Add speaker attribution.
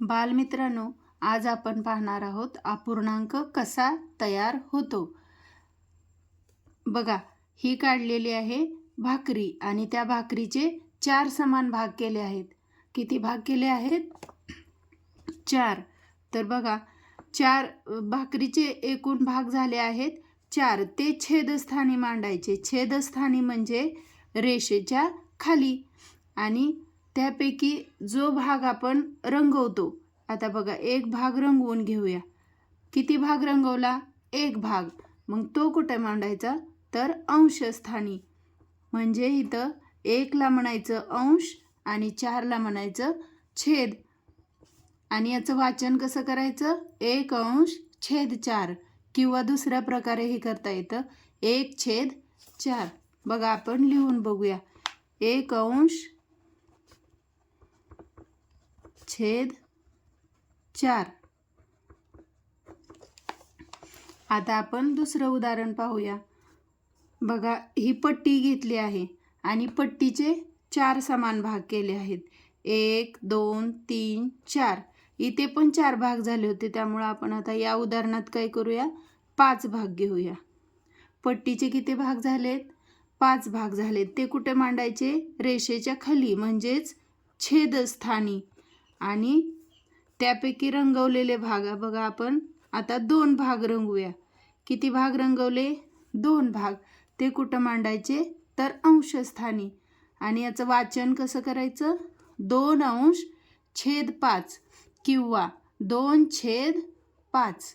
Speaker 1: बालमित्रांनो, आज आपण पाहणार आहोत अपूर्णांक कसा तयार होतो। बघा, ही काढलेली आहे भाकरी आणि त्या भाकरीचे 4 समान भाग केले आहेत। किती भाग केले आहेत? 4। तर बघा, 4 भाकरीचे एकूण भाग झाले आहेत 4। ते छेदस्थानी मांडायचे। छेदस्थानी म्हणजे रेषेच्या खाली। आणि त्यापैकी जो भाग आपण रंगवतो, आता बघा एक भाग रंगवून घेऊया। किती भाग रंगवला? एक भाग। मग तो कुठे मांडायचा? तर अंशस्थानी। म्हणजे इथं 1 ला म्हणायचं अंश आणि 4 ला म्हणायचं छेद। आणि याचं वाचन कसं करायचं? 1 अंश छेद 4 किंवा दुसऱ्या प्रकारे हे करता येतं 1/4। बघा, आपण लिहून बघूया। 1 अंश छेद 4। आता आपण दुसरं उदाहरण पाहूया। बघा, ही पट्टी घेतली आहे आणि पट्टीचे 4 समान भाग केले आहेत। 1 2 3 4। इथे पण 4 भाग झाले होते, त्यामुळे आपण आता या उदाहरणात काय करूया? 5 भाग घेऊया। पट्टीचे किती भाग झालेत? 5 भाग झालेत। ते कुठे मांडायचे? रेषेच्या खाली म्हणजेच छेदस्थानी। आणि त्यापैकी रंगवलेले भाग बघा, आपण आता 2 भाग रंगवूया। किती भाग रंगवले? 2 भाग। ते कुठं मांडायचे? तर अंशस्थानी। आणि याचं वाचन कसं करायचं? 2 अंश छेद 5 किंवा 2/5।